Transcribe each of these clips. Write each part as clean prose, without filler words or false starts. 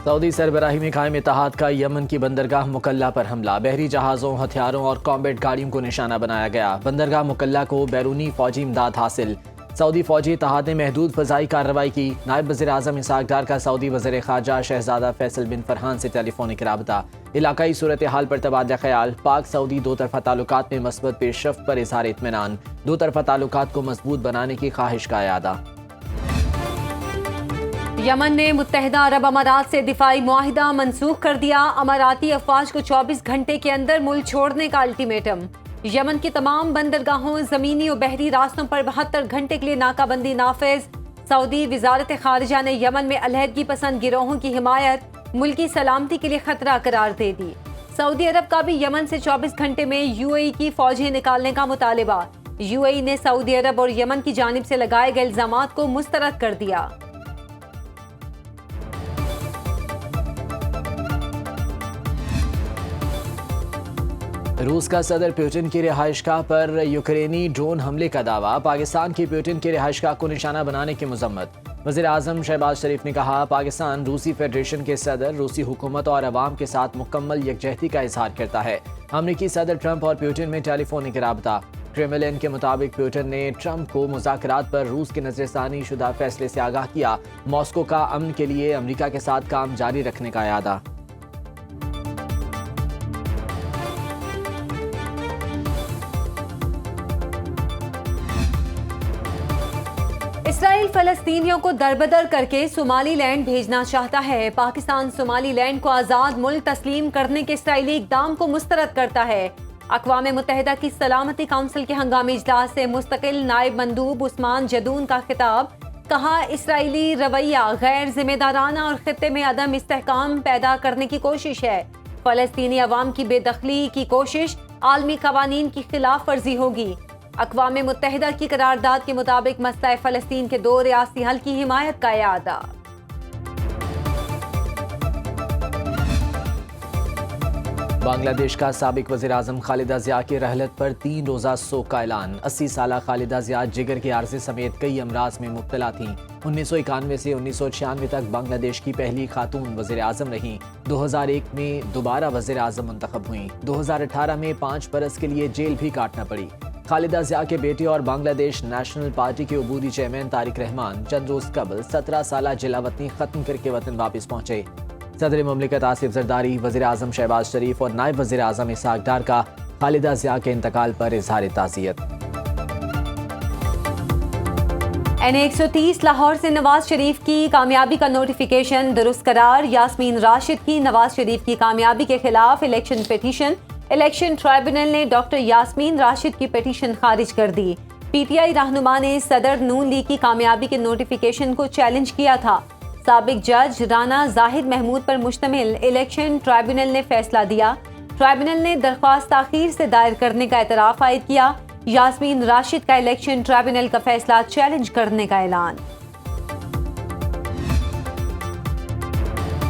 سعودی سربراہی میں قائم اتحاد کا یمن کی بندرگاہ مکلا پر حملہ، بحری جہازوں، ہتھیاروں اور کامبیٹ گاڑیوں کو نشانہ بنایا گیا۔ بندرگاہ مکلا کو بیرونی فوجی امداد حاصل۔ سعودی فوجی اتحاد نے محدود فضائی کارروائی کی۔ نائب وزیر اعظم اسحاق ڈار کا سعودی وزیر خارجہ شہزادہ فیصل بن فرحان سے ٹیلی فونک رابطہ۔ علاقائی صورتحال پر تبادلہ خیال۔ پاک سعودی دو طرفہ تعلقات میں مثبت پیش رفت پر اظہار اطمینان۔ دو طرفہ تعلقات کو مضبوط بنانے کی خواہش کا اعادہ۔ یمن نے متحدہ عرب امارات سے دفاعی معاہدہ منسوخ کر دیا۔ اماراتی افواج کو 24 گھنٹے کے اندر ملک چھوڑنے کا الٹیمیٹم۔ یمن کی تمام بندرگاہوں، زمینی و بحری راستوں پر 72 گھنٹے کے لیے ناکہ بندی نافذ۔ سعودی وزارت خارجہ نے یمن میں علیحدگی پسند گروہوں کی حمایت ملکی سلامتی کے لیے خطرہ قرار دے دی۔ سعودی عرب کا بھی یمن سے 24 گھنٹے میں UAE کی فوجیں نکالنے کا مطالبہ۔ UAE نے سعودی عرب اور یمن کی جانب سے لگائے گئے الزامات کو مسترد کر دیا۔ روس کا صدر پیوٹن کی رہائش گاہ پر یوکرینی ڈرون حملے کا دعویٰ۔ پاکستان کی پیوٹن کی رہائش گاہ کو نشانہ بنانے کی مذمت۔ وزیر اعظم شہباز شریف نے کہا، پاکستان روسی فیڈریشن کے صدر، روسی حکومت اور عوام کے ساتھ مکمل یکجہتی کا اظہار کرتا ہے۔ امریکی صدر ٹرمپ اور پیوٹن میں ٹیلی فونک رابطہ۔ کریملن کے مطابق پیوٹن نے ٹرمپ کو مذاکرات پر روس کے نظر ثانی شدہ فیصلے سے آگاہ کیا۔ ماسکو کا امن کے لیے امریکہ کے ساتھ کام جاری رکھنے کا اعادہ۔ اسرائیل فلسطینیوں کو دربدر کر کے صومالی لینڈ بھیجنا چاہتا ہے۔ پاکستان صومالی لینڈ کو آزاد ملک تسلیم کرنے کے اسرائیلی اقدام کو مسترد کرتا ہے۔ اقوام متحدہ کی سلامتی کونسل کے ہنگامی اجلاس سے مستقل نائب مندوب عثمان جدون کا خطاب۔ کہا، اسرائیلی رویہ غیر ذمہ دارانہ اور خطے میں عدم استحکام پیدا کرنے کی کوشش ہے۔ فلسطینی عوام کی بے دخلی کی کوشش عالمی قوانین کی خلاف ورزی ہوگی۔ اقوام متحدہ کی قرارداد کے مطابق مسئلہ فلسطین کے دو ریاستی حل کی حمایت کا اعادہ۔ بنگلہ دیش کا سابق وزیر اعظم خالدہ ضیاء کی رحلت پر 3 روزہ سوگ کا اعلان۔ 80 سالہ خالدہ ضیاء جگر کے عارضے سمیت کئی امراض میں مبتلا تھیں۔ 1991 سے 1996 تک بنگلہ دیش کی پہلی خاتون وزیر اعظم رہیں۔ 2001 میں دوبارہ وزیر اعظم منتخب ہوئیں۔ 2018 میں 5 برس کے لیے جیل بھی کاٹنا پڑی۔ خالدہ ضیاء کے بیٹے اور بنگلہ دیش نیشنل پارٹی کے عبوری چیئرمین طارق رحمان چند روز قبل 17 سالہ جلا وطنی ختم کر کے وطن واپس پہنچے۔ صدر مملکت آصف زرداری، وزیر اعظم شہباز شریف اور نائب وزیر اعظم اسحاق ڈار کا خالدہ ضیاء کے انتقال پر اظہار تعزیت۔ N130 لاہور سے نواز شریف کی کامیابی کا نوٹیفیکیشن درست قرار۔ یاسمین راشد کی نواز شریف کی کامیابی کے خلاف الیکشن پیٹیشن۔ الیکشن ٹرائبونل نے ڈاکٹر یاسمین راشد کی پیٹیشن خارج کر دی۔ PTI رہنما نے صدر نون لیگ کی کامیابی کے نوٹیفیکیشن کو چیلنج کیا تھا۔ سابق جج رانا زاہد محمود پر مشتمل الیکشن ٹرائبونل نے فیصلہ دیا۔ ٹرائبونل نے درخواست تاخیر سے دائر کرنے کا اعتراف عائد کیا۔ یاسمین راشد کا الیکشن ٹرائبونل کا فیصلہ چیلنج کرنے کا اعلان۔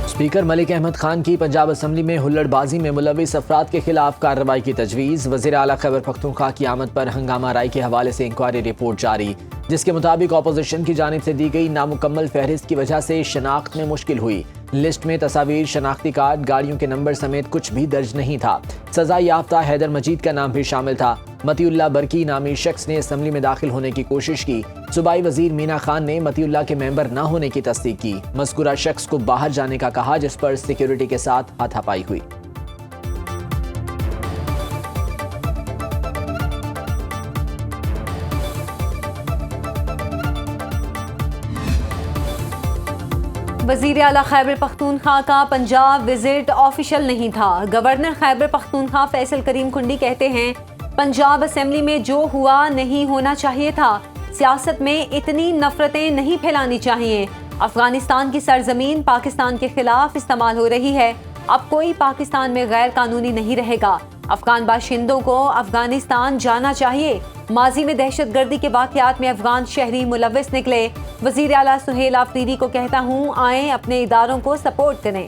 اسپیکر ملک احمد خان کی پنجاب اسمبلی میں ہلڑ بازی میں ملوث افراد کے خلاف کارروائی کی تجویز۔ وزیر اعلیٰ خیبر پختونخوا کی آمد پر ہنگامہ رائے کے حوالے سے انکوائری رپورٹ جاری، جس کے مطابق اپوزیشن کی جانب سے دی گئی نامکمل فہرست کی وجہ سے شناخت میں مشکل ہوئی۔ لسٹ میں تصاویر، شناختی کارڈ، گاڑیوں کے نمبر سمیت کچھ بھی درج نہیں تھا۔ سزا یافتہ حیدر مجید کا نام بھی شامل تھا۔ متی اللہ برکی نامی شخص نے اسمبلی میں داخل ہونے کی کوشش کی۔ صوبائی وزیر مینا خان نے متی اللہ کے ممبر نہ ہونے کی تصدیق کی۔ مذکورہ شخص کو باہر جانے کا کہا، جس پر سیکیورٹی کے ساتھ ہاتھا پائی ہوئی۔ وزیر اعلیٰ خیبر پختونخوا کا پنجاب وزٹ آفیشیل نہیں تھا۔ گورنر خیبر پختونخوا فیصل کریم کنڈی کہتے ہیں، پنجاب اسمبلی میں جو ہوا نہیں ہونا چاہیے تھا۔ سیاست میں اتنی نفرتیں نہیں پھیلانی چاہیے۔ افغانستان کی سرزمین پاکستان کے خلاف استعمال ہو رہی ہے۔ اب کوئی پاکستان میں غیر قانونی نہیں رہے گا۔ افغان باشندوں کو افغانستان جانا چاہیے۔ ماضی میں دہشت گردی کے واقعات میں افغان شہری ملوث نکلے۔ وزیر اعلیٰ سہیل آفریدی کو کہتا ہوں، آئیں اپنے اداروں کو سپورٹ کریں۔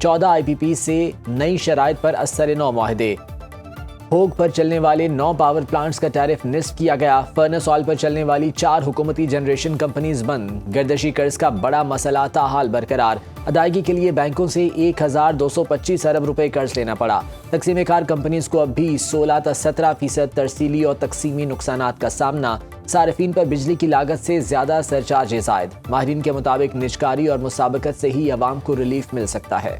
14 IPP سے نئی شرائط پر اثر نو معاہدے. ہوگ پر چلنے والے 9 پاور پلانٹس کا ٹیرف نصف کیا گیا. فرنس آئل پر چلنے والی 4 حکومتی جنریشن کمپنیز بند. گردشی قرض کا بڑا مسئلہ تاحال برقرار. ادائیگی کے لیے بینکوں سے 1225 ارب روپے قرض لینا پڑا. تقسیم کار کمپنیز کو اب بھی 16 تا 17% ترسیلی اور تقسیمی نقصانات کا سامنا. صارفین پر بجلی کی لاگت سے زیادہ سرچارج زائد. ماہرین کے مطابق نجکاری اور مسابقت سے ہی عوام کو ریلیف مل سکتا ہے.